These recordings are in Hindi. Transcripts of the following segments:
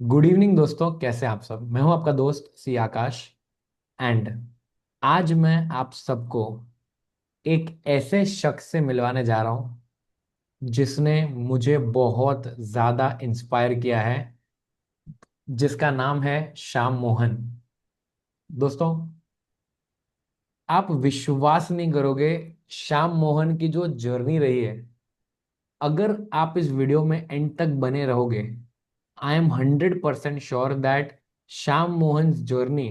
गुड इवनिंग दोस्तों, कैसे हैं आप सब। मैं हूं आपका दोस्त सी आकाश। एंड आज मैं आप सबको एक ऐसे शख्स से मिलवाने जा रहा हूं जिसने मुझे बहुत ज्यादा इंस्पायर किया है, जिसका नाम है श्याम मोहन। दोस्तों, आप विश्वास नहीं करोगे श्याम मोहन की जो जर्नी रही है। अगर आप इस वीडियो में एंड तक बने रहोगे, I am 100% sure that Shyam Mohan journey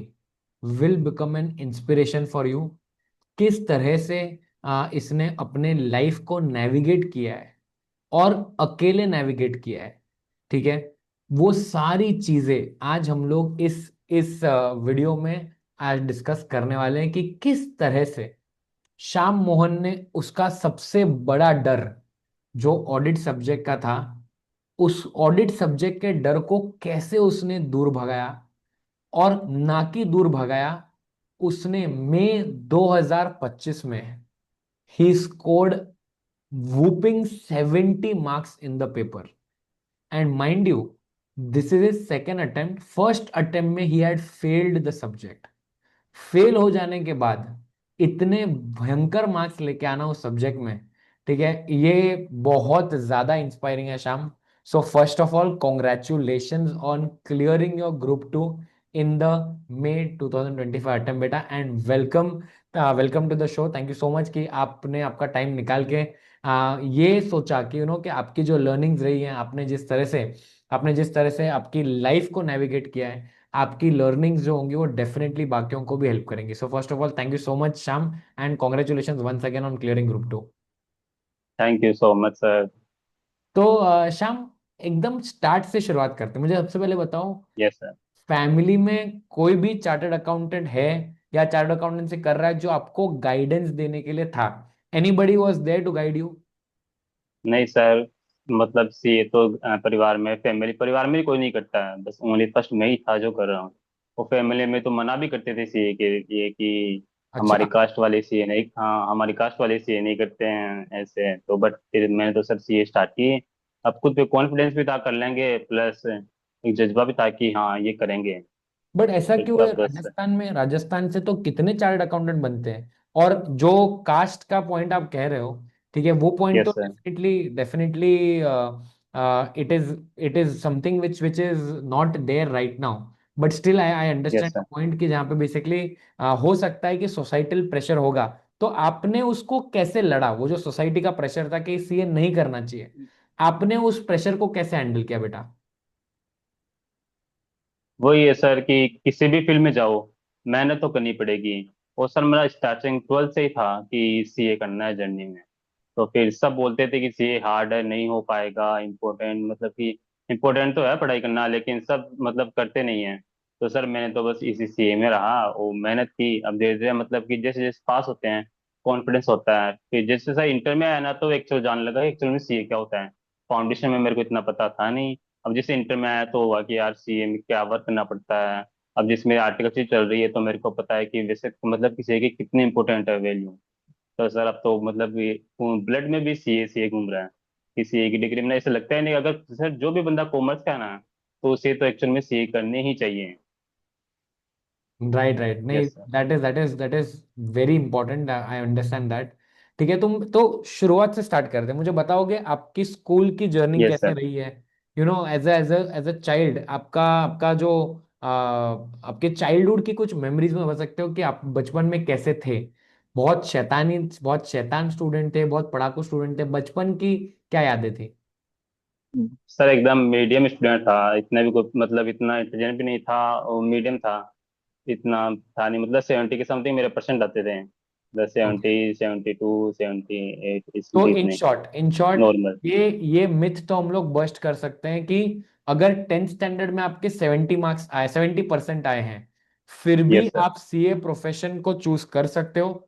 will become an inspiration for you. किस तरह से इसने अपने लाइफ को नेविगेट किया है और अकेले नेविगेट किया है। ठीक है, वो सारी चीजें आज हम लोग इस वीडियो में आज डिस्कस करने वाले हैं कि किस तरह से श्याम मोहन ने उसका सबसे बड़ा डर, जो ऑडिट सब्जेक्ट का था, उस ऑडिट सब्जेक्ट के डर को कैसे उसने दूर भगाया। और ना कि दूर भगाया, उसने मई 2025 में he scored whooping 70 marks in the paper. And mind you, this is his second attempt. First attempt में he had failed the subject. Fail हो जाने के बाद इतने भयंकर मार्क्स लेके आना उस सब्जेक्ट में, ठीक है, ये बहुत ज्यादा इंस्पायरिंग है Shyam. So first of all congratulations on clearing your group 2 in the May 2025 attempt बेटा। And welcome, welcome to the show. Thank you so much कि आपने आपका टाइम निकाल के ये सोचा कि कि आपकी जो लर्निंग्स रही है, आपने जिस तरह से आपकी लाइफ को नेविगेट किया है, आपकी लर्निंग्स जो होंगी वो डेफिनेटली बाकियों को भी हेल्प करेंगी। So first of all thank you so much Shyam, and congratulation once again on clearing group 2। Thank you so much sir. तो श्याम, एकदम स्टार्ट से शुरुआत करते हैं। मुझे सबसे पहले बताओ, यस सर। फैमिली में कोई भी चार्टर्ड अकाउंटेंट है या चार्टर्ड अकाउंटेंट से कर रहा है जो आपको गाइडेंस देने के लिए था? Anybody was there to guide you? नहीं सर, मतलब सीए तो परिवार में भी कोई नहीं करता है, बस ओनली फर्स्ट मैं ही था जो कर रहा हूँ। वो फैमिली में तो मना भी करते थे सीए के लिए कि हमारी अच्छा। कास्ट वाले सीए नहीं, हाँ हमारी कास्ट वाले सीए नहीं करते हैं ऐसे। तो बट फिर मैंने तो सर सीए स्टार्ट की। अब खुद पे कॉन्फिडेंस भी था, कर लेंगे, प्लस एक जज्बा भी था कि हाँ ये करेंगे। बट ऐसा फिर क्यों है? तब बस। राजस्थान से तो कितने चार्टर्ड अकाउंटेंट बनते हैं। और जो कास्ट का पॉइंट आप कह रहे हो, ठीक है, वो पॉइंट तो yes sir. Definitely definitely it is something which is not there right now. But still I I yes understand the sir. Point कि जहाँ पे बेसिकली हो सकता है कि सोसाइटल प्रेशर होगा। तो आपने उसको कैसे लड़ा? वो जो सोसाइटी का प्रेशर था कि सीए नहीं करना चाहिए, आपने उस प्रेशर को कैसे हैंडल किया बेटा? वही है सर कि किसी भी फील्ड में जाओ, मेहनत तो करनी पड़ेगी। और सर मेरा स्टार्टिंग 12th से ही था कि सीए करना है जर्नी में। तो फिर सब बोलते थे कि सीए हार्ड है, नहीं हो पाएगा, इम्पोर्टेंट, मतलब कि इम्पोर्टेंट तो है पढ़ाई करना, लेकिन सब मतलब करते नहीं है। तो सर मैंने तो बस इसी सीए में रहा और मेहनत की। अब धीरे धीरे मतलब कि जैसे जैसे पास होते हैं कॉन्फिडेंस होता है। फिर जैसे सर इंटर में आया ना, तो एक्चुअल जानने लगा एक्चुअल में सीए क्या होता है। फाउंडेशन में मेरे को इतना पता था नहीं। अब जैसे इंटर में आया तो हुआ कि यार सीए में क्या वर्क करना पड़ता है। अब जिसमें आर्टिकल चल रही है तो मेरे को पता है कि वैसे मतलब कि सीए की कितनी इंपॉर्टेंट है वैल्यू। तो सर अब तो मतलब ये ब्लड में भी सीए सीए घूम रहा है कि सीए की डिग्री में ऐसा लगता है नहीं। अगर सर जो भी बंदा कॉमर्स का है ना, तो उसे तो एक्चुअल में सीए करने ही चाहिए। राइट राइट, नहीं, yes sir. That is very important, I understand that. ठीक है, तुम तो शुरुआत से स्टार्ट करते हैं। मुझे बताओगे आपकी स्कूल की जर्नी यस कैसे सर। रही है? एज अ चाइल्ड, आपका आपका जो आपके चाइल्डहुड की कुछ मेमोरीज में बता सकते हो कि आप बचपन में कैसे थे? बहुत शैतान स्टूडेंट थे, बहुत पढ़ाकू स्टूडेंट थे? बचपन की क्या यादें थी? सर एकदम मीडियम स्टूडेंट था, इतना भी कोई मतलब इतना इंटेलिजेंट भी नहीं था, और मीडियम था। इतना था नहीं, मतलब 70 के समथिंग मेरे परसेंट आते थे। मतलब 72 78 तो इसके इतने इन शॉर्ट नॉर्मल। ये मिथ तो हम लोग बस्ट कर सकते हैं कि अगर 10th स्टैंडर्ड में आपके 70 परसेंट आए हैं, फिर भी यस सर। आप सीए प्रोफेशन को चूज कर सकते हो।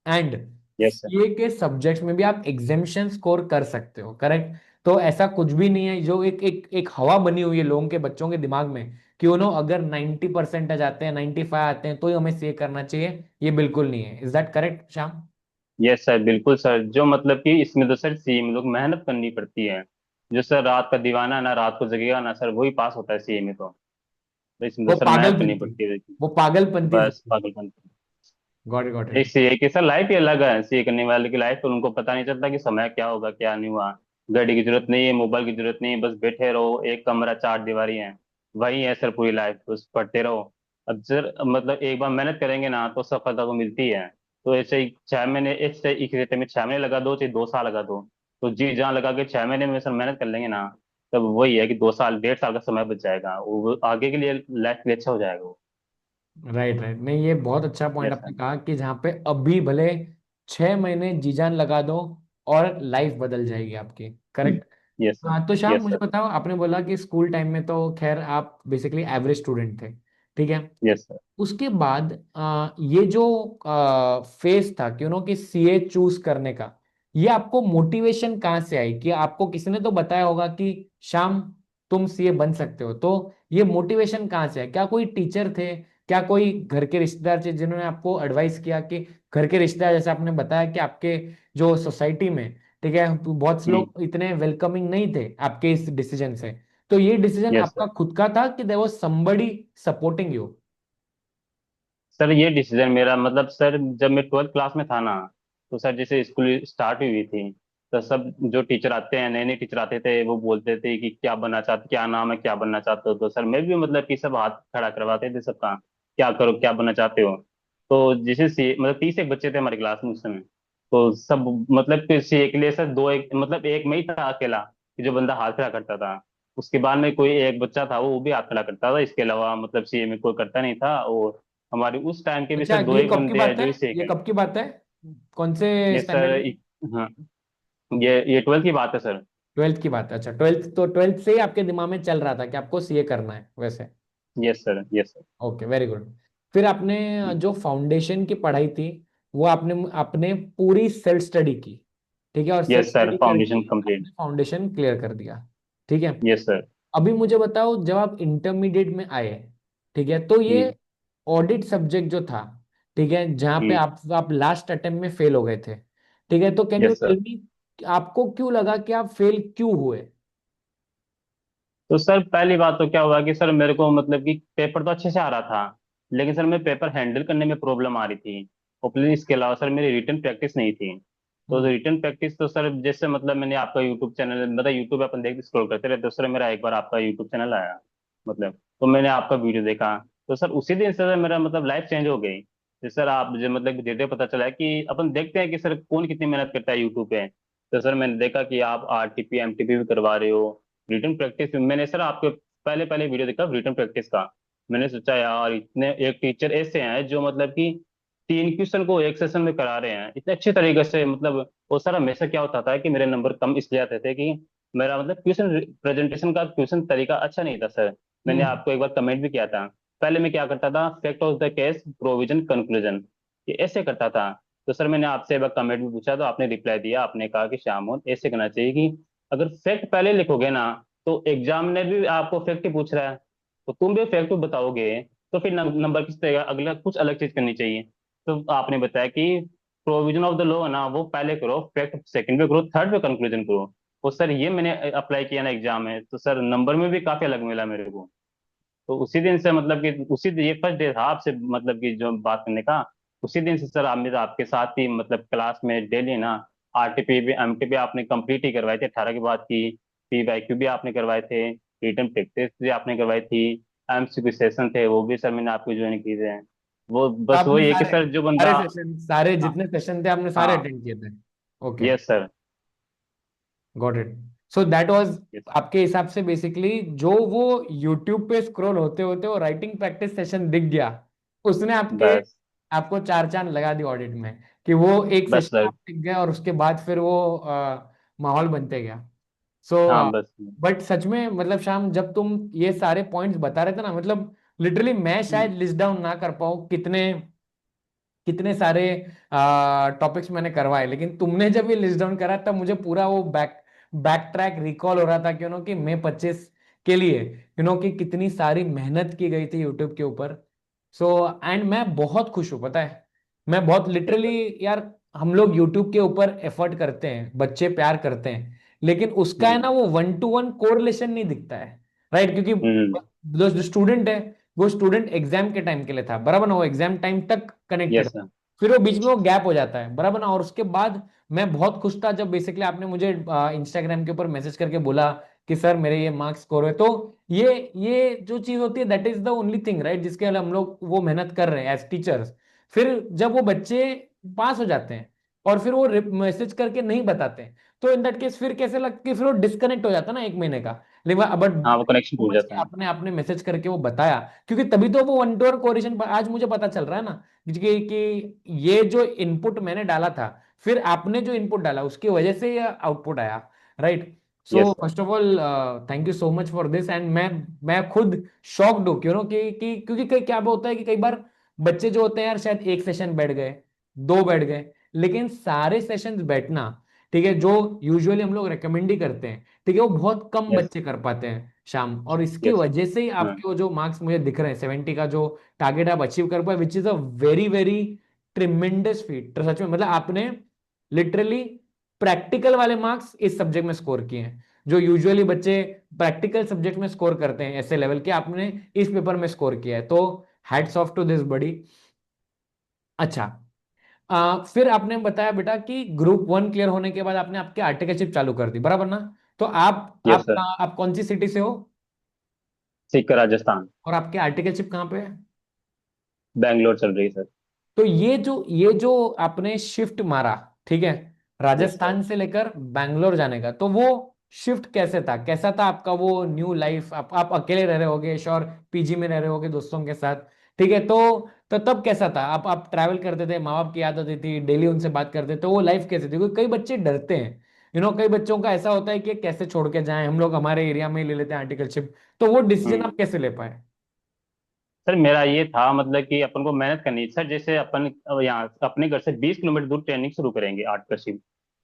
And yes sir. सीए के सब्जेक्ट्स में भी आप एग्जेम्पशन स्कोर कर सकते हो, करेक्ट? तो ऐसा कुछ भी नहीं है जो एक हवा बनी हुई है लोगों के, बच्चों के दिमाग में कि अगर 90% आ जाते हैं, 95 आते हैं तो ही हमें सीए करना चाहिए। ये बिल्कुल नहीं है। Is that correct Shyam? Yes sir, बिल्कुल सर। जो मतलब कि इसमें तो सर सी में लोग मेहनत करनी पड़ती है। जो सर रात का दीवाना है ना, रात को जगेगा ना सर, वही पास होता है सीए में। तो इसमें तो वो सर मेहनत करनी पागलपंती, पड़ती है। वो पागलपंती बस थी। पागलपन। गॉट इट, गॉट एक इट। सीए की सर लाइफ ही अलग है, सीए करने वाले की लाइफ, तो उनको पता नहीं चलता कि समय क्या होगा क्या नहीं हुआ। गाड़ी की जरूरत नहीं है, मोबाइल की जरूरत नहीं है, बस बैठे रहो, एक कमरा, चार दीवारी है, वही है सर पूरी लाइफ, बस पढ़ते रहो। अब सर मतलब एक बार मेहनत करेंगे ना तो सफलता तो मिलती है। तो ऐसे ही 6 महीने, ऐसे एक रेटे में 6 महीने लगा दो चाहे 2 साल लगा दो, तो जी जान लगा के 6 महीने में सर मेहनत कर लेंगे ना, तब वही है कि 2 साल, 1.5 साल का समय बच जाएगा, वो आगे के लिए लाइफ के लिए अच्छा हो जाएगा वो। Right, right. नहीं, ये बहुत अच्छा पॉइंट यस आपने सर। कहा कि जहाँ पे अभी भले 6 महीने जी जान लगा दो और लाइफ बदल जाएगी आपकी। करेक्ट। Yes sir. हाँ, तो श्याम यस मुझे सर। बताओ, आपने बोला कि स्कूल टाइम में तो खैर आप बेसिकली एवरेज स्टूडेंट थे, ठीक है। Yes sir. उसके बाद ये जो फेज था कि कि सीए चूज करने का, ये आपको मोटिवेशन कहाँ से आई? कि आपको किसी ने तो बताया होगा कि श्याम तुम सीए बन सकते हो, तो ये मोटिवेशन कहाँ से है? क्या कोई टीचर थे, क्या कोई घर के रिश्तेदार थे जिन्होंने आपको एडवाइस किया? कि घर के रिश्तेदार, जैसे आपने बताया कि आपके जो सोसाइटी में, ठीक है, तो बहुत से हम्म। लोग इतने वेलकमिंग नहीं थे आपके इस डिसीजन से, तो ये डिसीजन यस आपका सर। खुद का था कि there was somebody supporting you? Sir ये डिसीजन मेरा, मतलब सर जब मैं 12th क्लास में था ना, तो सर जैसे स्कूल स्टार्ट हुई थी, तो सब जो टीचर आते हैं, नए नए टीचर आते थे, वो बोलते थे कि क्या बनना चाहते, क्या नाम है, क्या बनना चाहते हो, तो सर मैं भी मतलब कि सब हाथ खड़ा करवाते थे सबका, क्या करो, क्या बनना चाहते हो। तो जैसे सी मतलब 30 एक बच्चे थे हमारी क्लास में उस समय, तो सब मतलब कि सीए के लिए सर दो, एक मतलब एक में ही था अकेला कि जो बंदा हाथ खड़ा करता था। उसके बाद में कोई एक बच्चा था, वो भी हाथ खड़ा करता था, इसके अलावा मतलब सीए में कोई करता नहीं था। और हमारे उस टाइम के भी अच्छा, सर दो ये एक कब की बंदे हैं बात है? जो इसे ये कर। कब की बात है? कौन से ये स्टैंडर्ड सर में? हाँ, ये 12th की बात है सर। ट्वेल्थ की बात है। अच्छा, ट्वेल्थ, तो ट्वेल्थ से ही आपके दिमाग में चल रहा था कि आपको सीए करना है वैसे? Yes sir. Yes sir. Okay, very good. फिर आपने जो फाउंडेशन की पढ़ाई थी, वो आपने आपने पूरी सेल्फ स्टडी की, ठीक है, और सेल्फ यस सर, स्टडी करके फाउंडेशन कंप्लीट। आपने फाउंडेशन क्लियर कर दिया, ठीक है। Yes sir. अभी मुझे बताओ, जब आप इंटरमीडिएट में आए, ठीक है, तो ये हम्म। ऑडिट सब्जेक्ट जो था, ठीक है, जहाँ पे हम्म। आप लास्ट अटेम्प्ट में फेल हो गए थे, ठीक है, तो can you yes sir. Tell me आपको क्यों लगा कि आप फेल क्यों हुए? तो सर पहली बात तो क्या हुआ कि सर मेरे को मतलब कि पेपर तो अच्छे से आ रहा था, लेकिन सर मैं पेपर हैंडल करने में प्रॉब्लम आ रही थी। और प्लीज इसके अलावा सर मेरी रिटर्न प्रैक्टिस नहीं थी। तो हम्म। रिटर्न प्रैक्टिस तो सर जैसे मतलब मैंने आपका यूट्यूब चैनल, मतलब यूट्यूब अपन देख स्क्रॉल करते रहते, तो सर मेरा एक बार आपका यूट्यूब चैनल आया, मतलब तो मैंने आपका वीडियो देखा। तो सर उसी दिन से सर मेरा मतलब लाइफ चेंज हो गई। जैसे सर आप जो मतलब धीरे पता चला है कि अपन देखते हैं कि सर कौन कितनी मेहनत करता है यूट्यूब पे। तो सर मैंने देखा कि आप आरटीपी एमटीपी भी करवा रहे हो। रिटर्न प्रैक्टिस मैंने सर आपके पहले पहले वीडियो देखा रिटर्न प्रैक्टिस का। मैंने सोचा यार इतने एक टीचर ऐसे हैं जो मतलब कि 3 क्वेश्चन को एक सेशन में करा रहे हैं इतने अच्छे तरीके से, मतलब वो सर हमेशा क्या होता था कि मेरे नंबर कम इसलिए आते थे कि मेरा मतलब क्वेश्चन प्रेजेंटेशन का क्वेश्चन तरीका अच्छा नहीं था सर। मैंने हम्म। आपको एक बार कमेंट भी किया था। पहले मैं क्या करता था, fact of the case provision conclusion, ये ऐसे करता था। तो सर मैंने आपसे एक बार कमेंट भी पूछा, तो आपने रिप्लाई दिया, आपने कहा कि श्याम ऐसे करना चाहिए कि अगर फैक्ट पहले लिखोगे ना, तो एग्जामिनर भी आपको फैक्ट ही पूछ रहा है, तो तुम भी फैक्ट बताओगे, तो फिर नंबर किस देगा, अगला कुछ अलग चीज करनी चाहिए। तो आपने बताया कि प्रोविजन ऑफ द लॉ है ना, वो पहले करो, फैक्ट सेकंड पे करो, थर्ड पे कंक्लूजन करो। और सर ये मैंने अप्लाई किया ना एग्जाम में, तो सर नंबर में भी काफी अलग मिला मेरे को। तो उसी दिन से मतलब कि उसी ये फर्स्ट डे था आपसे मतलब कि जो बात करने का, उसी दिन से सर आप मेरा आपके साथ ही मतलब क्लास में डेली ना आरटीपी भी एमटीपी आपने कंप्लीट ही करवाए थे 18 के बाद की। पीवाईक्यू भी आपने करवाए थे, रिटन प्रैक्टिस भी आपने करवाई थी, एमसीक्यू सेशन थे वो भी सर मैंने आपको ज्वाइन किए थे। वो बस आपने वही है कि सारे सर जो सारे बंदा। सेशन, सारे हाँ। जितने सेशन थे आपने सारे हाँ। अटेंड किए थे? Okay, yes sir. Got it. So that was yes. आपके हिसाब से बेसिकली जो वो यूट्यूब पे स्क्रॉल होते होते वो राइटिंग प्रैक्टिस सेशन दिख गया, उसने आपके बस। आपको चार चांद लगा दी ऑडिट में, कि वो एक बस सेशन सर। आप टिक गए और उसके बाद फिर वो माहौल बनते गया। सो हाँ बस। बट सच में मतलब शाम, जब तुम ये सारे पॉइंट्स बता रहे थे ना, मतलब लिटरली मैं शायद हम्म। लिस्ट डाउन ना कर पाऊँ कितने कितने सारे टॉपिक्स मैंने करवाए, लेकिन तुमने जब ये लिस्ट डाउन करा तब मुझे पूरा वो बैक ट्रैक रिकॉल हो रहा था कि कि मई 25 के लिए कि कितनी सारी मेहनत की गई थी यूट्यूब के ऊपर। सो एंड मैं बहुत खुश हूँ, पता है, मैं बहुत यस लिटरली, सर। यार हम लोग यूट्यूब के ऊपर एफर्ट करते हैं, बच्चे प्यार करते हैं, लेकिन उसका है हम्म। ना वो 1 to 1 कोरिलेशन नहीं दिखता है, राइट? क्योंकि हम्म। जो स्टूडेंट है, वो स्टूडेंट एग्जाम के टाइम के लिए था, बराबर ना, वो एग्जाम टाइम तक कनेक्टेड, यस सर। फिर वो बीच में वो गैप हो जाता है, बराबर ना। और उसके बाद मैं बहुत खुश था जब बेसिकली आपने मुझे इंस्टाग्राम के ऊपर मैसेज करके बोला कि सर मेरे ये मार्क्स स्कोर हुए। तो ये जो चीज होती है, that is the only thing, right, जिसके लिए हम लोग वो मेहनत कर रहे हैं एज टीचर्स। फिर जब वो बच्चे पास हो जाते हैं और फिर वो मैसेज करके नहीं बताते हैं, तो इन दैट केस फिर कैसे लगता है, फिर वो डिस्कनेक्ट हो जाता है ना 1 महीने का। लेकिन बट हाँ, वो कनेक्शन टूट समझ के जाता है। आपने आपने मैसेज करके वो बताया, क्योंकि तभी तो वो 1 to 1 कोरिलेशन आज मुझे पता चल रहा है ना, कि ये जो इनपुट मैंने डाला था, फिर आपने जो इनपुट डाला उसकी वजह से ये आउटपुट आया, right? So yes sir. First of all thank you so much for this. And मैं खुद शॉक्ड हूँ, क्यों क्योंकि क्या होता है कि कई बार बच्चे जो होते हैं यार, शायद एक सेशन बैठ गए, दो बैठ गए, लेकिन सारे सेशंस बैठना, ठीक है, जो यूजुअली हम लोग रिकमेंड ही करते हैं, ठीक है, वो बहुत कम यस। बच्चे कर पाते हैं शाम। और इसकी यस। वजह से ही हाँ। आपके वो जो मार्क्स मुझे दिख रहे हैं 70 का जो टारगेट आप अचीव कर पाए, which is a very very tremendous feet. तो सच में मतलब आपने लिटरली प्रैक्टिकल वाले मार्क्स इस सब्जेक्ट में स्कोर किए हैं, जो यूजुअली बच्चे प्रैक्टिकल सब्जेक्ट में स्कोर करते हैं ऐसे लेवल के, आपने इस पेपर में स्कोर किया है, तो hats off to this buddy. अच्छा, फिर आपने बताया बेटा कि ग्रुप 1 क्लियर होने के बाद आपने आपके आर्टिकलशिप चालू कर दी, बराबर ना? तो यस सर। आप कौन सी सिटी से हो, सिक्का राजस्थान। और आपके आर्टिकलशिप कहाँ पे है? बैंगलोर चल रही सर। तो ये जो आपने शिफ्ट मारा, ठीक है, यस सर। राजस्थान से लेकर बैंगलोर जाने का, तो वो शिफ्ट कैसे था, कैसा था आपका वो न्यू लाइफ? आप अकेले रह रहे होगे श्योर, पीजी में रह रहे होगे दोस्तों के साथ, ठीक है, तो तब कैसा था? आप ट्रैवल करते थे, माँ बाप की याद आती थी, डेली उनसे बात करते, तो वो लाइफ कैसी थी? क्योंकि कई बच्चे डरते हैं, कई बच्चों का ऐसा होता है कि कैसे छोड़ के जाएं, हम लोग हमारे एरिया में ही ले लेते हैं आर्टिकलशिप। तो वो डिसीजन आप हम्म। कैसे ले पाए? सर मेरा ये था मतलब कि अपन को मेहनत करनी है सर। जैसे अपन यहाँ अपने घर से 20 किलोमीटर दूर ट्रेनिंग शुरू करेंगे आर्ट का शिफ्ट,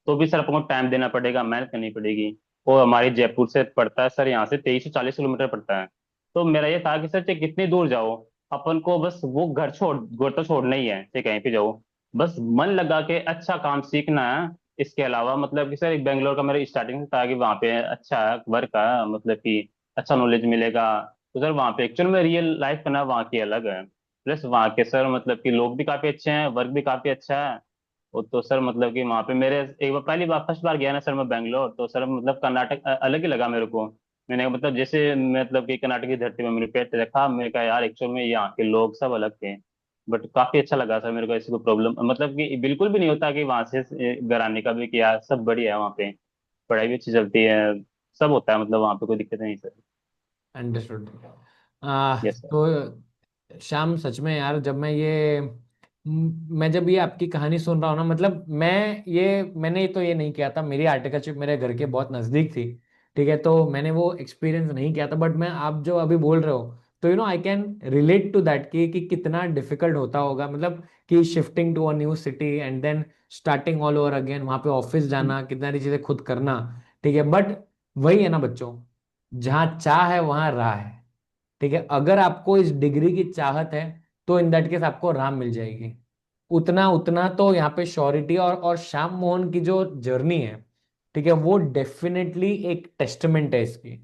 तो भी सर अपन को टाइम देना पड़ेगा, मेहनत करनी पड़ेगी। और हमारी जयपुर से पड़ता है सर, यहाँ से 2340 किलोमीटर पड़ता है। तो मेरा ये था कि सर चाहे कितनी दूर जाओ, अपन को बस वो घर तो छोड़ना ही है, चाहे कहीं पे जाओ, बस मन लगा के अच्छा काम सीखना है। इसके अलावा मतलब कि सर एक बेंगलोर का मेरा स्टार्टिंग से था कि वहाँ पे अच्छा वर्क है, मतलब कि अच्छा नॉलेज मिलेगा। तो सर वहाँ पे एक्चुअल में रियल लाइफ करना वहाँ की अलग है। प्लस वहाँ के सर मतलब कि लोग भी काफी अच्छे हैं, वर्क भी काफी अच्छा है। वो तो सर मतलब कि वहाँ पे मेरे एक बार पहली बार फर्स्ट बार गया ना सर मैं बैंगलोर, तो सर मतलब कर्नाटक अलग ही लगा मेरे को। मैंने मतलब जैसे मतलब कि कर्नाटक की धरती में मैंने पैर रखा, मैंने कहा यार एक्चुअल में यहाँ के लोग सब अलग थे। बट काफी अच्छा लगा सर मेरे को, ऐसी कोई प्रॉब्लम मतलब कि बिल्कुल भी नहीं होता कि वहां से घर आने का भी, कि यार सब बढ़िया है वहाँ पे, पढ़ाई भी अच्छी चलती है, सब होता है, मतलब वहाँ पे कोई दिक्कत नहीं सर। अंडरस्टूड। Yes sir. तो शाम, सच में यार, जब मैं जब ये आपकी कहानी सुन रहा हूँ ना, मतलब मैंने तो ये नहीं किया था, मेरी आर्टिकलशिप मेरे घर के बहुत नजदीक थी, ठीक है, तो मैंने वो एक्सपीरियंस नहीं किया था, बट मैं आप जो अभी बोल रहे हो, तो I can relate to that कि कितना डिफिकल्ट होता होगा, मतलब कि shifting to a new city and then starting all over again, वहां पे ऑफिस जाना, कितना सारी चीजें खुद करना, ठीक है, बट वही है ना बच्चों, जहाँ चाह है वहां राह है, ठीक है, अगर आपको इस डिग्री की चाहत है, तो इन दैट केस आपको राह मिल जाएगी। उतना उतना तो यहाँ पे श्योरिटी, और श्याम मोहन की जो जर्नी है, ठीक है, वो डेफिनेटली एक टेस्टमेंट है इसकी।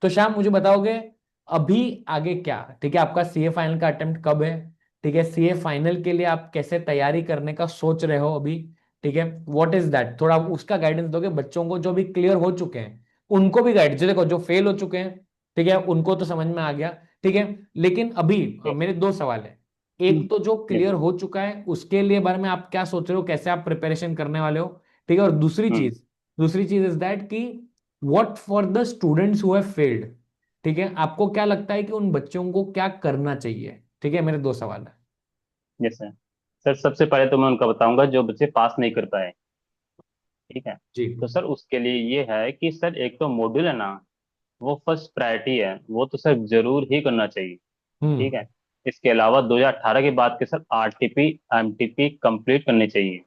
तो श्याम, मुझे बताओगे अभी आगे क्या? ठीक है, आपका सीए फाइनल का अटेम्प्ट कब है? ठीक है, सीए फाइनल के लिए आप कैसे तैयारी करने का सोच रहे हो अभी? ठीक है, व्हाट इज दैट, थोड़ा उसका गाइडेंस दोगे बच्चों को जो भी क्लियर हो चुके हैं, उनको भी गाइड, जो देखो जो फेल हो चुके हैं, ठीक है, उनको तो समझ में आ गया, ठीक है, लेकिन अभी यस। मेरे दो सवाल है। एक तो जो यस। क्लियर हो चुका है उसके लिए बारे में आप क्या सोच रहे हो, कैसे आप प्रिपरेशन करने वाले हो? ठीक है, और हम्म। दूसरी चीज इज दैट कि what for the students who have failed, ठीक है, आपको क्या लगता है कि उन बच्चों को क्या करना चाहिए? ठीक है, मेरे दो सवाल है। Yes sir. सर सबसे पहले तो मैं उनका बताऊंगा जो बच्चे पास नहीं कर पाए, ठीक है। जी। तो सर उसके लिए ये है कि सर एक तो मॉड्यूल है ना, वो फर्स्ट प्रायोरिटी है, वो तो सर जरूर ही करना चाहिए, ठीक हम्म। है। इसके अलावा 2018 के बाद के सर आरटीपी एमटीपी कंप्लीट करने चाहिए।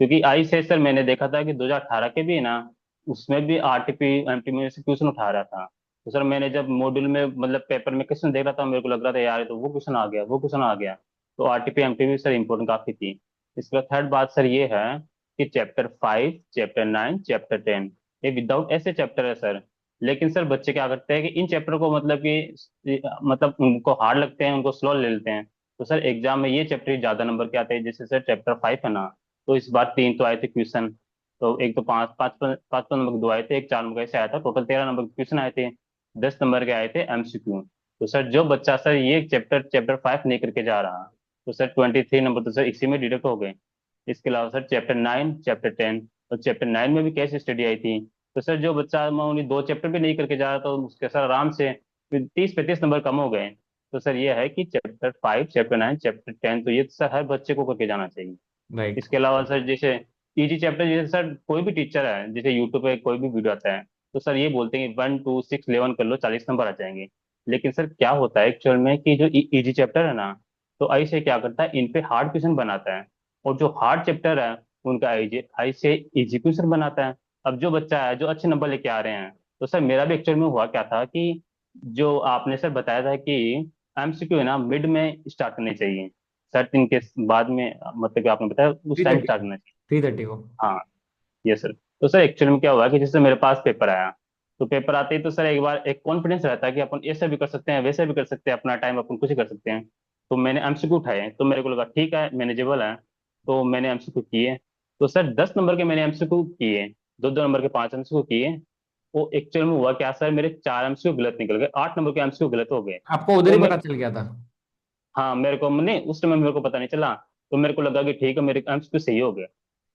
क्योंकि आई से सर मैंने देखा था कि 2018 के भी है ना, उसमें भी आरटीपी एमटीपी में से क्वेश्चन उठा रहा था। तो सर मैंने जब मॉड्यूल में मतलब पेपर में क्वेश्चन देख रहा था, मेरे को लग रहा था यार ये तो वो क्वेश्चन आ गया, वो क्वेश्चन आ गया। तो आरटीपी एमटीपी सर इंपॉर्टेंट काफी थी। इसका थर्ड बात सर ये है कि चैप्टर 5, चैप्टर 9, चैप्टर 10, ये विदाउट ऐसे चैप्टर है सर। लेकिन सर बच्चे क्या करते हैं कि इन चैप्टर को मतलब कि मतलब उनको हार्ड लगते हैं, उनको स्लो ले लेते हैं। तो सर एग्जाम में ये चैप्टर ज्यादा नंबर के आते हैं। जैसे सर चैप्टर 5 है ना, तो इस बार 3 तो आए थे क्वेश्चन। तो एक तो पाँच पाँच पाँच पाँच नंबर के 2 आए थे, एक 4 नंबर का ऐसे आया था, टोटल 13 नंबर के क्वेश्चन आए थे। 10 नंबर के आए थे एमसीक्यू। तो सर जो बच्चा सर ये चैप्टर चैप्टर 5 नहीं करके जा रहा, तो सर 23 नंबर तो सर इसी में डिडक्ट हो गए। इसके अलावा सर चैप्टर 9, चैप्टर 10, और चैप्टर 9 में भी केस स्टडी आई थी। तो सर जो बच्चा मामूली 2 चैप्टर भी नहीं करके जा रहा, तो उसके सर आराम से 30-35 नंबर कम हो गए। तो सर ये है कि चैप्टर 5, चैप्टर 9, चैप्टर 10 तो ये तो सर हर बच्चे को करके जाना चाहिए। राइट। इसके अलावा सर जैसे इजी चैप्टर, जैसे सर कोई भी टीचर है, जैसे यूट्यूब पे कोई भी वीडियो आता है, तो सर ये बोलते हैं कि 1 2 6 11 कर लो, 40 नंबर आ जाएंगे। लेकिन सर क्या होता है एक्चुअल में कि जो इजी चैप्टर है ना, तो ऐसे क्या करता है, इन पे हार्ड क्वेश्चन बनाता है। और जो हार्ड चैप्टर है उनका ऐसे इजी क्वेश्चन बनाता है। अब जो बच्चा है जो अच्छे नंबर लेके आ रहे हैं, तो सर मेरा भी एक्चुअल में हुआ क्या था कि जो आपने सर बताया था कि एमसीक्यू है ना मिड में स्टार्ट करने चाहिए, सर्टेन के बाद में, मतलब कि आपने बताया उस थ्री टाइम थर्टी स्टार्ट को करना चाहिए। 3:30 को। हाँ, ये सर। तो सर एक्चुअली में क्या हुआ कि जैसे मेरे पास पेपर आया, तो पेपर आते ही तो सर एक बार एक कॉन्फिडेंस रहता है कि अपन ऐसा भी कर सकते हैं, वैसा भी कर सकते हैं, अपना टाइम अपन कुछ ही कर सकते हैं। तो मैंने एमसीक्यू उठाए, तो मेरे को लगा ठीक है मैनेजेबल है। तो मैंने एमसीक्यू किए। तो सर 10 नंबर के मैंने एमसीक्यू किए, 2 2 नंबर के 5 एमसीक्यू किए। वो एक्चुअल में हुआ क्या सर, मेरे 4 एमसीक्यू गलत निकल गए, 8 नंबर के एमसीक्यू गलत हो गए। आपको उधर तो ही मैं, पता चल गया था? हाँ मेरे को नहीं, उस समय मेरे को पता नहीं चला। तो मेरे को लगा कि ठीक है मेरे एमसीक्यू सही हो गए।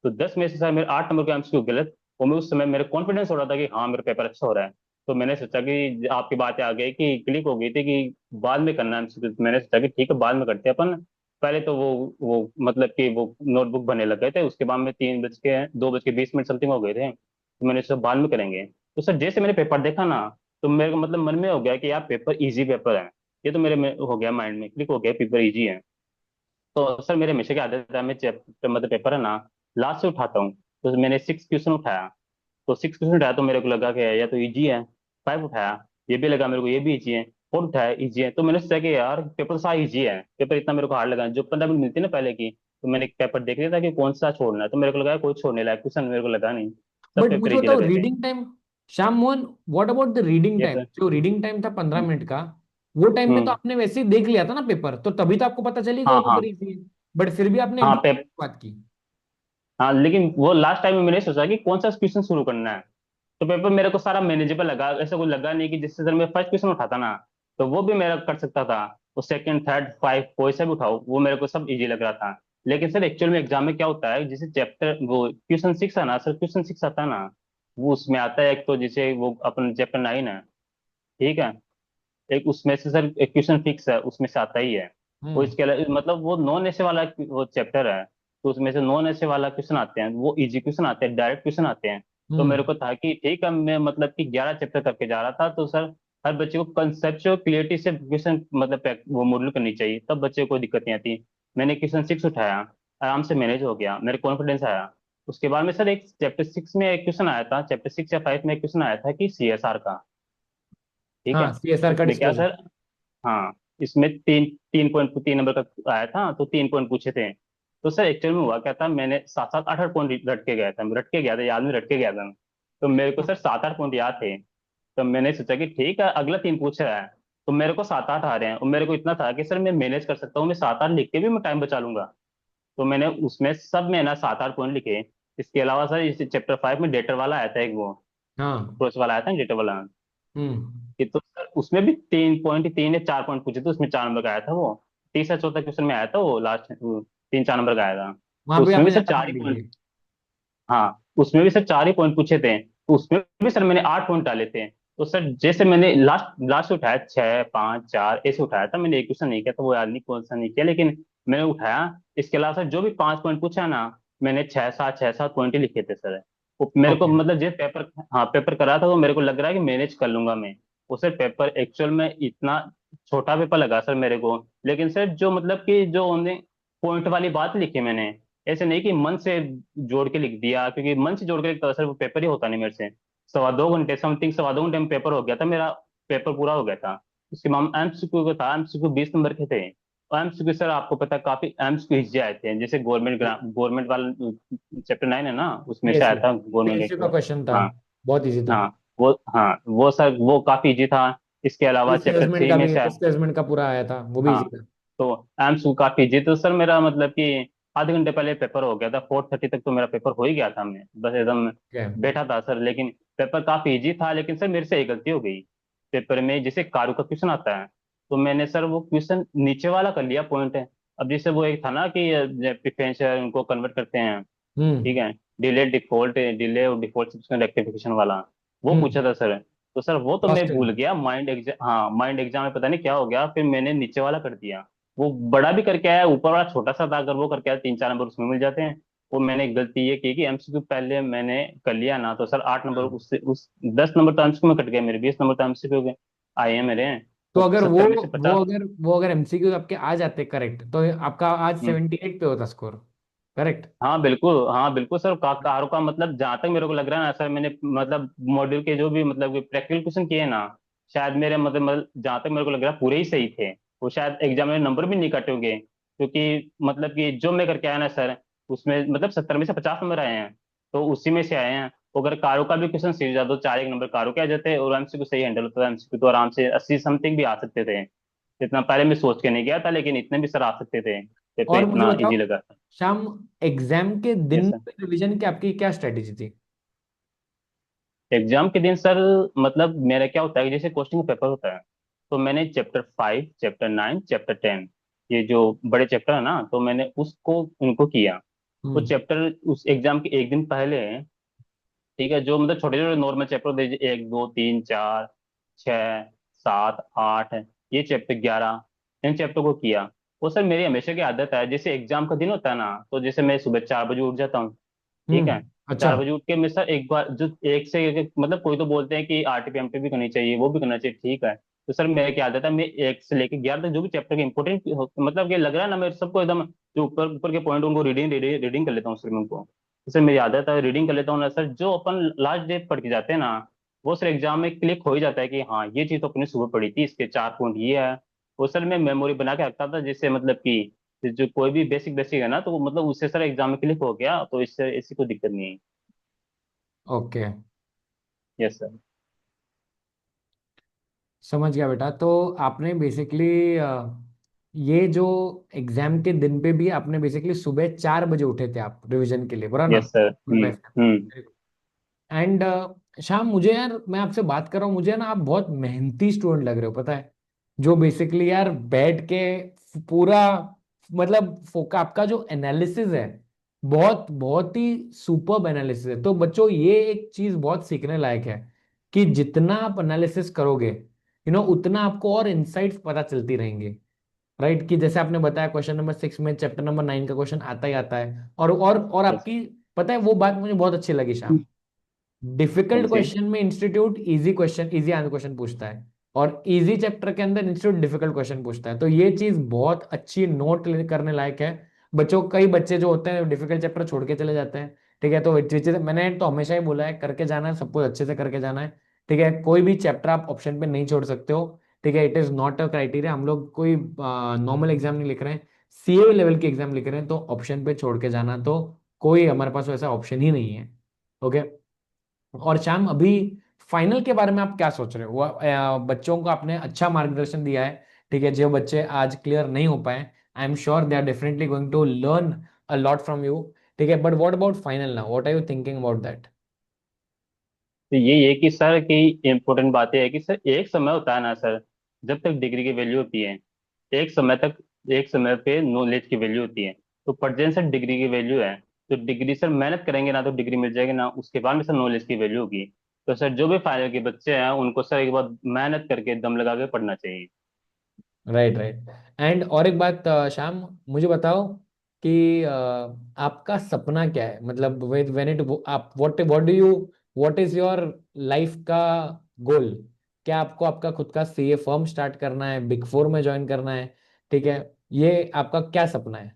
तो 10 में से सर मेरे 8 नंबर के एमसीक्यू गलत। और मैं उस समय मेरे कॉन्फिडेंस हो रहा था कि हाँ मेरा पेपर अच्छा हो रहा है। तो मैंने सोचा कि आपकी बातें आ गई कि क्लिक हो गई थी कि बाद में करना है एमसीक्यू। तो मैंने सोचा कि ठीक है बाद में करते हैं अपन। पहले तो वो मतलब कि वो नोटबुक बनने लग गए थे, उसके बाद में 2:20 मिनट समथिंग हो गए थे। तो मैंने सोचा बाद में करेंगे। तो सर जैसे मैंने पेपर देखा ना, तो मेरे को मतलब मन में हो गया कि यार पेपर इजी पेपर है। ये तो मेरे में हो गया, माइंड में क्लिक हो गया पेपर इजी है। तो सर मेरे हमेशा की आदत है, मैं चैप्टर मतलब पेपर है ना लास्ट से उठाता हूँ। तो मैंने 6 क्वेश्चन उठाया। तो 6 क्वेश्चन उठाया तो मेरे को लगा कि या तो इजी है। 5 उठाया, ये भी लगा मेरे को ये भी इजी है। 4 उठाया, इजी है। तो मैंने सोचा कि यार पेपर सारा इजी है, पेपर इतना मेरे को हार्ड लगा। जो 15 मिनट मिलती है ना पहले की, तो मैंने एक पेपर देख लिया था कि कौन सा छोड़ना है। तो मेरे को लगा कोई छोड़ने लायक क्वेश्चन मेरे को लगा नहीं, सब बट पेपर मुझे इजी बताओ लग रहे थे। Reading time. Shyam Mohan, what about the reading yes time? Sir. जो रीडिंग टाइम था 15 मिनट का, वो टाइम में तो हम्म। आपने वैसे ही देख लिया था ना पेपर, तो तभी तो आपको पता चली गया हाँ वो हाँ पेपर इजी है। बट फिर भी आपने हाँ एग्जाम पेप की बात की। हाँ, लेकिन वो लास्ट टाइम में मैंने सोचा कि कौन सा क्वेश्चन शुरू करना है। तो पेपर मेरे को सारा मैनेजेबल लगा, ऐसा कुछ लगा नहीं कि जिससे सर मैं फर्स्ट क्वेश्चन उठाता ना, तो वो भी मेरा कर सकता था। वो सेकंड थर्ड फाइव कोई सा भी उठाओ, वो मेरे को सब इजी लग रहा था। लेकिन सर एक्चुअल में एग्जाम में क्या होता है, जैसे चैप्टर वो क्वेश्चन 6 है ना सर, क्वेश्चन 6 आता है ना, वो उसमें आता है एक तो जैसे वो अपन चैप्टर 9 है, ठीक है, एक उसमें से सर एक क्वेश्चन फिक्स है, उसमें से आता ही है। वो हम्म। इसके अलावा मतलब वो नॉन ऐसे वाला वो चैप्टर है, तो उसमें से नॉन ऐसे वाला क्वेश्चन आते हैं, वो इजी क्वेश्चन आते हैं, डायरेक्ट क्वेश्चन आते हैं। तो हम्म। मेरे को था कि ठीक है, मैं मतलब कि 11 चैप्टर करके जा रहा था, तो सर हर बच्चे को कंसेप्चुअल क्लियरिटी से क्वेश्चन मतलब वो मॉडल करनी चाहिए, तब बच्चे को कोई दिक्कत नहीं आती। मैंने क्वेश्चन 6 उठाया, आराम से मैनेज हो गया, मेरे कॉन्फिडेंस आया। उसके बाद में सर एक चैप्टर 6 में एक क्वेश्चन आया था, चैप्टर 6 या 5 में एक क्वेश्चन आया था कि सीएसआर का, ठीक हाँ, है। सीएसआर का उसमें क्या डिस्क्लोजर। सर, हाँ, इसमें 3 नंबर का आया था, तो 3 पॉइंट पूछे थे। तो सर एक्चुअल में हुआ क्या था, मैंने 7 7 8 8 पॉइंट रट के गया था, रट के गया था, याद में रट के गया था। तो मेरे को सर 7 8 पॉइंट याद थे। तो मैंने सोचा कि ठीक है अगला 3 पूछ रहा है, तो मेरे को 7 8 आ रहे हैं, और मेरे को इतना था कि सर मैं मैनेज कर सकता हूँ, मैं 7 8 लिख के भी मैं टाइम बचा लूंगा। तो मैंने उसमें सब में ना 7 8 पॉइंट लिखे। इसके अलावा सर इस चैप्टर 5 में डेटर वाला आया था एक, वो हाँ। अप्रोच वाला आया था डेटर वाला। हम्म। कि तो सर उसमें भी 3 पॉइंट, 3 या 4 पॉइंट पूछे थे, उसमें 4 नंबर का आया था वो। तीसरा चौथा क्वेश्चन में आया था वो लास्ट, 3 4 नंबर का आया था। तो वहां पे उसमें भी आपने सर ज्यादा चार मार्क ही दिए पॉइंट, थे? हाँ उसमें भी सर 4 ही पॉइंट पूछे थे, तो उसमें भी सर मैंने 8 पॉइंट डाले थे। तो सर जैसे मैंने लास्ट लास्ट उठाया 6 5 4 ऐसे उठाया था, मैंने एक क्वेश्चन नहीं किया था, वो याद नहीं कौन सा नहीं किया, लेकिन मैंने उठाया। इसके अलावा सर जो भी 5 पॉइंट पूछा ना, मैंने 6 7 पॉइंट ही लिखे थे सर। वो मेरे को ओके। मतलब जैसे पेपर, हाँ पेपर करा था, तो मेरे को लग रहा है कि मैनेज कर लूंगा मैं। वो सर पेपर एक्चुअल में इतना छोटा पेपर लगा सर मेरे को। लेकिन सर जो मतलब कि जो उन्हें पॉइंट वाली बात लिखी मैंने, ऐसे नहीं कि मन से जोड़ के लिख दिया, क्योंकि मन से जोड़ के लिखता सर वो पेपर ही होता नहीं मेरे से। 2.25 घंटे समथिंग, 2.25 घंटे में पेपर हो गया था मेरा, पेपर पूरा हो गया था। उसके बाद एमसीक्यू का था, एमसीक्यू 20 नंबर के थे। और एमसीक्यू सर आपको पता है काफी एमसीक्यू इजी आए थे, जैसे गवर्नमेंट गवर्नमेंट वाला चैप्टर 9 है ना, उसमें से आया पीएसयू था गवर्नमेंट पीएसयू का का। क्वेश्चन था। हाँ बहुत इजी था। हाँ वो सर वो काफी इजी था। इसके अलावा चैप्टर डिस्प्लेसमेंट थ्री का में भी, से। डिस्प्लेसमेंट का पूरा आया था, वो भी इजी हाँ था। तो एम्स काफी इजी तो सर मेरा मतलब कि आधे घंटे पहले पेपर हो गया था, 4:30 तक तो मेरा पेपर हो ही गया था, मैं बस एकदम क्या? बैठा था सर। लेकिन पेपर काफी इजी था, लेकिन सर मेरे से एक गलती हो गई पेपर में। जैसे कारू का क्वेश्चन आता है, तो मैंने सर वो क्वेश्चन नीचे वाला कर लिया पॉइंट है। अब जैसे वो एक था ना कि प्रिफरेंस उनको कन्वर्ट करते हैं, हम्म। ठीक है, डिले और डिफॉल्ट रेक्टिफिकेशन वाला, वो पूछा हम्म। था सर। तो सर वो तो मैं फर्स्ट भूल गया, माइंड एग्जाम में पता नहीं क्या हो गया, फिर मैंने नीचे वाला कर दिया। वो बड़ा भी करके आया, ऊपर वाला छोटा सा था, अगर वो करके आया 3-4 नंबर उसमें मिल जाते हैं। वो मैंने गलती ये की कि एमसीक्यू पहले मैंने कर लिया ना, तो सर 8 नंबर हाँ। उससे उस 10 नंबर तो एमसीक्यू में कट गए मेरे, 20 नंबर तो एमसीक्यू के आए हैं मेरे। तो तो अगर वो 70 में से 50। वो अगर एमसीक्यू आपके आ जाते करेक्ट, तो आपका आज हम्म, 78 पे होता स्कोर। करेक्ट। हाँ बिल्कुल सर, कारों का मतलब जहां तक मेरे को लग रहा है ना सर, मैंने मतलब मॉड्यूल के जो भी मतलब प्रैक्टिकल क्वेश्चन किए ना, शायद मेरे मतलब जहां तक मेरे को लग रहा है पूरे ही सही थे। वो शायद एग्जाम में नंबर भी नहीं कटे होंगे, क्योंकि मतलब कि जो मैं करके आया ना सर, उसमें मतलब 70 में से 50 नंबर आए हैं, तो उसी में से आए हैं। तो अगर कारों का भी क्वेश्चन सीख जाता तो 4 1 नंबर कारों के आ जाते, और एमसीक्यू सही हैंडल होता था, एमसीक्यू तो आराम से 80 समथिंग भी आ सकते थे। इतना पहले मैं सोच के नहीं गया था, लेकिन इतने भी सर आ सकते थे, पेपर और मुझे इतना बताओ इजी लगा था। शाम, एग्जाम के यस दिन सर। रिवीजन की आपकी क्या स्ट्रेटेजी थी? एग्जाम के दिन सर मतलब मेरा क्या होता है कि जैसे क्वेश्चन का पेपर होता है, तो मैंने चैप्टर 5, चैप्टर 9, चैप्टर 10, ये जो बड़े चैप्टर है ना, तो मैंने उसको उनको किया। वो हम्म। चैप्टर उस एग्जाम के एक दिन पहले, ठीक है, जो मतलब छोटे छोटे नॉर्मल चैप्टर होते हैं, 1 2 3 4 6 7 8, ये चैप्टर 11, इन चैप्टर को किया। वो सर मेरी हमेशा की आदत है, जैसे एग्जाम का दिन होता है ना, तो जैसे मैं सुबह 4 बजे उठ जाता हूँ, ठीक है। अच्छा। 4 बजे उठ के मैं सर एक बार जो एक से मतलब कोई तो बोलते हैं कि आरटीपी एमटी भी करनी चाहिए, वो भी करना चाहिए, ठीक है। तो सर मेरे क्या आदत है, मैं 1 से लेके 11 तक जो भी चैप्टर के इंपॉर्टेंट मतलब कि लग रहा है ना मेरे सबको एकदम, जो ऊपर ऊपर के पॉइंट उनको रीडिंग रीडिंग रीडिंग कर लेता हूँ सर मैं उनको। तो सर मेरी आदत है रीडिंग कर लेता हूँ ना सर, जो अपन लास्ट डे पढ़ के जाते हैं ना, वो सर एग्जाम में क्लिक हो ही जाता है कि हाँ ये चीज तो अपनी सुबह पढ़ी थी, इसके 4 पॉइंट ये है। वो सर मैं मेमोरी बना के रखता था, जिससे मतलब कि जो कोई भी बेसिक बेसिक है ना, तो वो मतलब उससे सर एग्जाम में क्लिक हो गया, तो इससे ऐसी कोई दिक्कत नहीं है। Okay, yes sir. समझ गया बेटा। तो आपने बेसिकली ये जो एग्जाम के दिन पे भी आपने बेसिकली सुबह 4 बजे उठे थे आप रिवीजन के लिए, बुरा ना? Yes sir. हम्म। एंड शाम, मुझे यार, मैं आपसे बात कर रहा हूँ, मुझे ना आप बहुत मेहनती स्टूडेंट लग रहे हो, पता है। जो बेसिकली यार बैठ के पूरा, मतलब फोका आपका जो एनालिसिस है, बहुत बहुत ही सुपर्ब एनालिसिस है। तो बच्चों, ये एक चीज बहुत सीखने लायक है कि जितना आप एनालिसिस करोगे, उतना आपको और इनसाइट्स पता चलती रहेंगी। राइट, कि जैसे आपने बताया क्वेश्चन नंबर 6 में चैप्टर नंबर 9 का क्वेश्चन आता ही आता है, और यस। आपकी, पता है वो बात मुझे बहुत अच्छी लगी शाम। कौन डिफिकल्ट सी? क्वेश्चन में इंस्टीट्यूट इजी आंसर क्वेश्चन पूछता है, और इजी चैप्टर के अंदर इंस्टीट्यूट डिफिकल्ट क्वेश्चन पूछता है। तो ये चीज बहुत अच्छी नोट करने लायक है। बच्चों, कई बच्चे जो होते हैं डिफिकल्ट चैप्टर छोड़ के चले जाते हैं। ठीक है, तो मैंने तो हमेशा ही बोला है, करके जाना है, सब कुछ अच्छे से करके जाना है। ठीक है, कोई भी चैप्टर आप ऑप्शन पे नहीं छोड़ सकते हो। ठीक है, it is not a criteria. हम लोग कोई नॉर्मल एग्जाम नहीं लिख रहे हैं, सीए लेवल के एग्जाम लिख रहे हैं, तो ऑप्शन पे छोड़ के जाना तो कोई हमारे पास वैसा ऑप्शन ही नहीं है। ओके। और श्याम, अभी फाइनल के बारे में आप क्या सोच रहे हो? बच्चों को आपने अच्छा मार्गदर्शन दिया है। ठीक है, जो बच्चे आज क्लियर नहीं हो पाए, I am sure they are definitely going to learn a lot from you. ठीक है, but what about final now, what are you thinking about that? तो ये है कि सर की इम्पोर्टेंट बात यह है कि सर एक समय होता है ना सर, जब तक डिग्री की वैल्यू होती है, एक समय तक, एक समय पे नॉलेज की वैल्यू होती है। तो प्रेजेंट सर डिग्री की वैल्यू है। तो डिग्री सर मेहनत करेंगे ना तो डिग्री मिल जाएगी ना, उसके बाद में सर नॉलेज की वैल्यू होगी। तो सर जो भी फाइनल के बच्चे हैं उनको सर एक बार मेहनत करके दम लगा के पढ़ना चाहिए। Right, right. एंड और एक बात, श्याम, मुझे बताओ कि आपका सपना क्या है? मतलब व्हेन इट आप what do you, what is your life का गोल? क्या आपको आपका खुद का सीए फर्म स्टार्ट करना है, बिग फोर में ज्वाइन करना है? ठीक है, ये आपका क्या सपना है?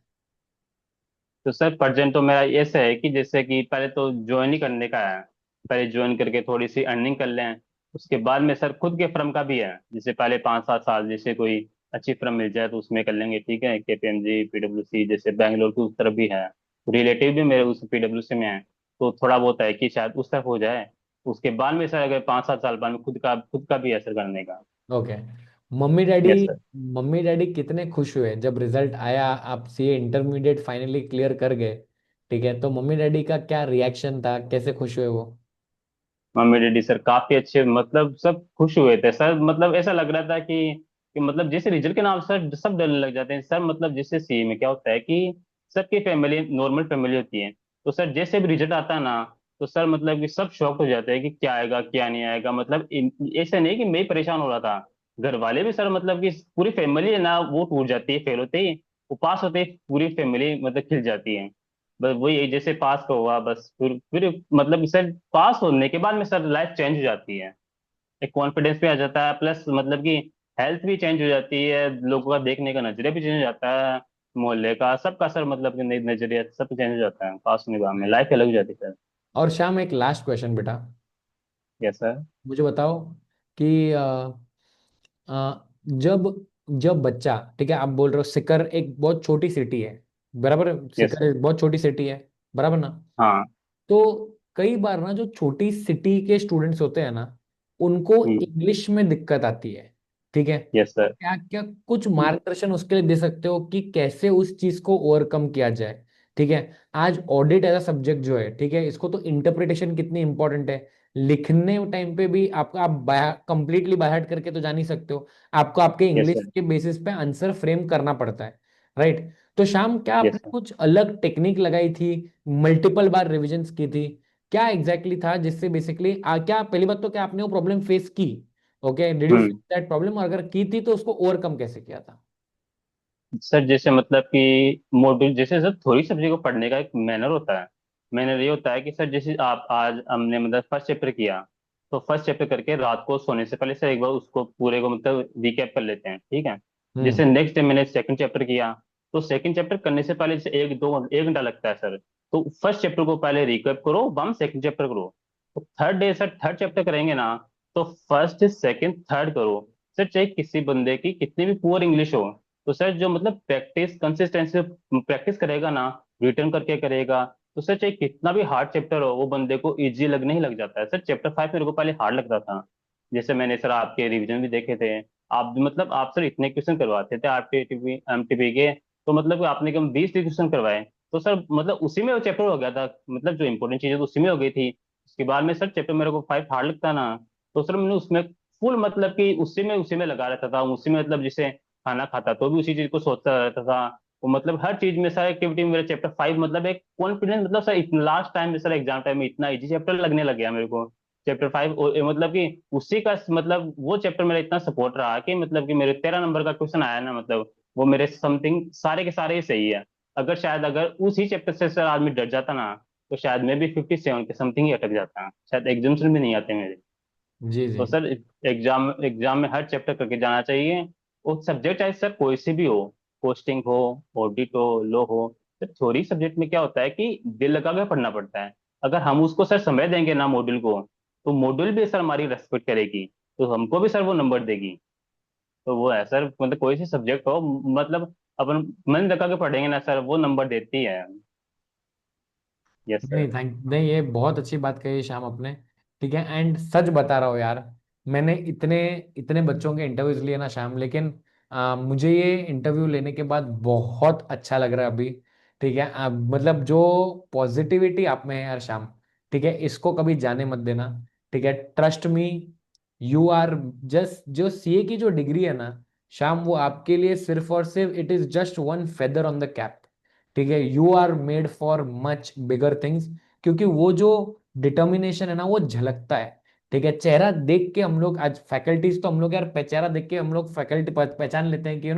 तो सर प्रेजेंट तो मेरा ऐसा है कि जैसे कि पहले तो ज्वाइन ही करने का है, पहले ज्वाइन करके थोड़ी सी अर्निंग कर लें। उसके बाद में सर खुद के फर्म का भी है, जैसे पहले 5-7 साल जैसे कोई अच्छी फर्म मिल जाए तो उसमें कर लेंगे, ठीक है, केपीएमजी पीडब्ल्यूसी जैसे बैंगलोर की उस तरफ भी है, रिलेटिव भी मेरे उस पीडब्ल्यूसी में है। तो थोड़ा बहुत है कि शायद उस तरफ हो जाए। उसके बाद में सर अगर 5-7 साल बाद में खुद का भी असर करने का। Okay. Mummy daddy yes sir. Mummy daddy कितने खुश हुए जब रिजल्ट आया, आप सीए इंटरमीडिएट फाइनली क्लियर कर गए? ठीक है, तो मम्मी डैडी का क्या रिएक्शन था, कैसे खुश हुए वो? मम्मी डैडी सर काफी अच्छे, मतलब सब खुश हुए थे सर। मतलब ऐसा लग रहा था कि मतलब जैसे रिजल्ट के नाम सर सब डरने लग जाते हैं सर। मतलब जैसे सीए में क्या होता है कि सबकी फैमिली नॉर्मल फैमिली होती है। तो सर जैसे भी रिजल्ट आता है ना, तो सर मतलब कि सब शॉक्ड हो जाते हैं कि क्या आएगा क्या नहीं आएगा। मतलब ऐसा नहीं कि मैं ही परेशान हो रहा था, घर वाले भी सर। मतलब कि पूरी फैमिली है ना वो टूट जाती है फेल होते ही। वो पास होते ही पूरी फैमिली मतलब खिल जाती है। बस वही जैसे पास का हुआ, बस फिर मतलब सर पास होने के बाद में सर लाइफ चेंज हो जाती है। एक कॉन्फिडेंस भी आ जाता है, प्लस मतलब कि हेल्थ भी चेंज हो जाती है, लोगों का देखने का नजरिया भी चेंज हो जाता है, मोहल्ले का सबका सर मतलब कि नजरिया सब चेंज हो जाता है पास होने के बाद में, लाइफ अलग हो जाती है सर। और शाम, एक लास्ट क्वेश्चन बेटा, यस सर। मुझे बताओ कि जब जब बच्चा, ठीक है, आप बोल रहे हो सिकर एक बहुत छोटी सिटी है, बराबर? Yes Sikar sir. एक बहुत छोटी सिटी है, बराबर ना? हाँ। तो कई बार ना जो छोटी सिटी के स्टूडेंट्स होते हैं ना, उनको हम्म। इंग्लिश में दिक्कत आती है। ठीक है, यस तो सर। क्या क्या कुछ मार्गदर्शन उसके लिए दे सकते हो कि कैसे उस चीज को ओवरकम किया जाए? ठीक है, आज ऑडिट एज अ सब्जेक्ट जो है, ठीक है, इसको तो इंटरप्रिटेशन कितनी इंपॉर्टेंट है। लिखने टाइम पे भी आपका आप कंप्लीटली बाय करके तो जा नहीं सकते हो, आपको आपके यस इंग्लिश सर। के बेसिस पे आंसर फ्रेम करना पड़ता है, राइट? तो शाम, क्या यस आपने सर। कुछ अलग टेक्निक लगाई थी, मल्टीपल बार रिविजन्स की थी? क्या एग्जैक्टली था जिससे बेसिकली क्या पहली बात तो क्या आपने वो प्रॉब्लम फेस की? Okay, did you face hmm. That problem, और अगर की थी तो उसको ओवरकम कैसे किया था? सर जैसे मतलब कि मॉड्यूल जैसे सर थोड़ी सब्जेक्ट को पढ़ने का एक मैनर होता है। मैनर ये होता है कि सर जैसे आप आज हमने मतलब फर्स्ट चैप्टर किया, तो फर्स्ट चैप्टर करके रात को सोने से पहले सर एक बार उसको पूरे को मतलब रिकैप कर लेते हैं, ठीक है। हम्म। जैसे नेक्स्ट डे मैंने सेकंड चैप्टर किया, तो सेकंड चैप्टर करने से पहले जैसे 1 घंटा लगता है सर। तो फर्स्ट चैप्टर को पहले रिकैप करो, बम सेकंड चैप्टर करो। तो third day sir third chapter करेंगे ना, तो फर्स्ट सेकंड थर्ड करो। सर चाहे किसी बंदे की कितनी भी पुअर इंग्लिश हो, तो सर जो मतलब प्रैक्टिस कंसिस्टेंसी प्रैक्टिस करेगा ना, रिटर्न करके करेगा, तो सर चाहे कितना भी हार्ड चैप्टर हो वो बंदे को इजी लगने ही लग जाता है। सर चैप्टर 5 मेरे को पहले हार्ड लगता था। जैसे मैंने सर आपके रिवीजन भी देखे थे। आप भी मतलब आप सर इतने क्वेश्चन करवाते थे आरटीपी एमटीपी के, तो मतलब कि आपने कम 20 क्वेश्चन करवाए। तो सर मतलब उसी में वो चैप्टर हो गया था, मतलब जो इंपॉर्टेंट चीजें तो उसी में हो गई थी। उसके बाद में सर चैप्टर मेरे को 5 हार्ड लगता ना, तो सर मैंने उसमें फुल मतलब कि उसी में लगा रहता था। उसी में मतलब जैसे खाना खाता तो भी उसी चीज को सोचता रहता था। वो मतलब हर चीज में सर एक्टिविटी में मेरा चैप्टर 5 मतलब एक कॉन्फिडेंस, मतलब सर लास्ट टाइम में सर एग्जाम टाइम में इतना इजी चैप्टर लगने लग गया मेरे को। चैप्टर 5 मतलब कि उसी का मतलब वो चैप्टर मेरा इतना सपोर्ट रहा कि मतलब कि मेरे 13 नंबर का क्वेश्चन आया ना, मतलब वो मेरे समथिंग सारे के सारे ही सही है। अगर शायद अगर उसी चैप्टर से सर आदमी डर जाता ना, तो शायद मैं भी 57 के समथिंग ही अटक जाता, शायद एग्जाम्स भी नहीं आते मेरे। जी जी। तो सर एग्जाम एग्जाम में हर चैप्टर करके जाना चाहिए। वो सब्जेक्ट चाहे सर कोई सी भी हो, कोस्टिंग हो, ऑडिट हो, लो हो। सर थ्योरी सब्जेक्ट में क्या होता है कि दिल लगा के पढ़ना पड़ता है। अगर हम उसको सर समय देंगे ना मॉड्यूल को, तो मॉड्यूल भी सर हमारी रेस्पेक्ट करेगी, तो हमको भी सर वो नंबर देगी। तो वो है सर, मतलब कोई सी सब्जेक्ट हो, मतलब अपन मन लगा के पढ़ेंगे ना सर, वो नंबर देती है। यस नहीं, सर। थैंक नहीं, ये बहुत अच्छी बात कही शाम आपने। ठीक है, एंड सच बता रहा हूँ यार, मैंने इतने इतने बच्चों के इंटरव्यूज लिए ना शाम, लेकिन मुझे ये इंटरव्यू लेने के बाद बहुत अच्छा लग रहा है अभी। ठीक है, मतलब जो पॉजिटिविटी आप में है यार शाम, ठीक है, इसको कभी जाने मत देना। ठीक है, trust me, you are just, जो सीए की जो डिग्री है ना शाम, वो आपके लिए सिर्फ और सिर्फ it is just one feather on the cap. ठीक है, you are made for much bigger things, क्योंकि वो जो डिटर्मिनेशन है ना वो झलकता है। ठीक है, चेहरा देख के हम लोग आज फैकल्टीज, तो हम लोग यार चेहरा देख के हम लोग फैकल्टी पहचान लेते हैं कि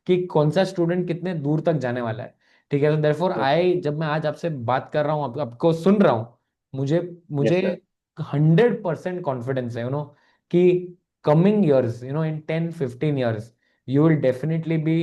कि कौन सा स्टूडेंट कितने दूर तक जाने वाला है। ठीक है, तो देयरफॉर यस सर। आई, जब मैं आज आपसे बात कर रहा हूँ, आपको सुन रहा हूँ, मुझे मुझे यस सर। 100% कॉन्फिडेंस है कि coming years, in 10-15 years, you will definitely be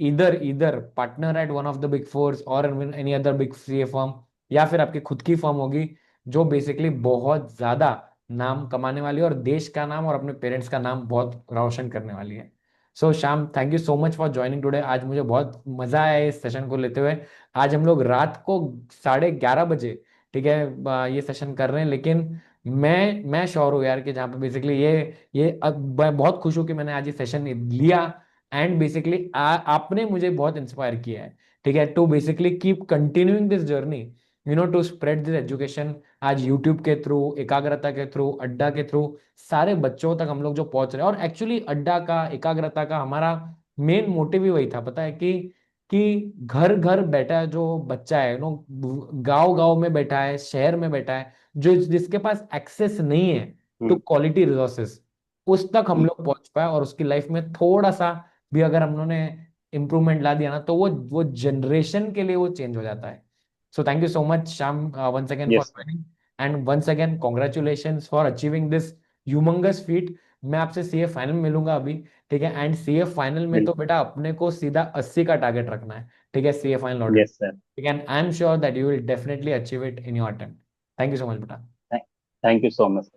either partner at one of the big fours or any other big CA firm, या फिर आपकी खुद की फर्म होगी जो बेसिकली बहुत ज्यादा नाम कमाने वाली है और देश का नाम और अपने पेरेंट्स का नाम बहुत रोशन करने वाली है। So Shyam, thank you so much for joining today, आज मुझे बहुत मजा आया इस सेशन को लेते हुए। आज हम लोग रात को 11:30 बजे, ठीक है, ये सेशन कर रहे हैं, लेकिन मैं श्योर हूँ यार कि जहाँ पे बेसिकली ये अब मैं बहुत खुश हूँ कि मैंने आज ये सेशन लिया। एंड बेसिकली आपने मुझे बहुत इंस्पायर किया है, ठीक है, to basically keep continuing this journey, to spread this education. आज यूट्यूब के थ्रू, एकाग्रता के थ्रू, अड्डा के थ्रू सारे बच्चों तक हम लोग जो पहुंच रहे हैं। और एक्चुअली अड्डा का, एकाग्रता का हमारा मेन मोटिव ही वही था, पता है, कि घर घर बैठा है जो बच्चा है, गांव गांव में बैठा है, शहर में बैठा है, जो जिसके पास एक्सेस नहीं है टू हम्म। क्वालिटी रिसोर्सेस, उस तक हम लोग पहुंच पाए। और उसकी लाइफ में थोड़ा सा भी अगर हम लोगों ने इम्प्रूवमेंट ला दिया ना, तो वो जनरेशन के लिए वो चेंज हो जाता है। So thank you so much Shyam, once again for yes sir. Joining. And once again congratulation for achieving this humongous feat. मैं आपसे सीए फाइनल में मिलूंगा अभी, ठीक है। एंड सीए फाइनल में तो बिल्कुल। बेटा अपने को सीधा 80 का टारगेट रखना है, ठीक है, CA final order, yes sir. ठीक है। I am sure that you will definitely achieve it in your attempt. Thank you so much बेटा। Thank you so much.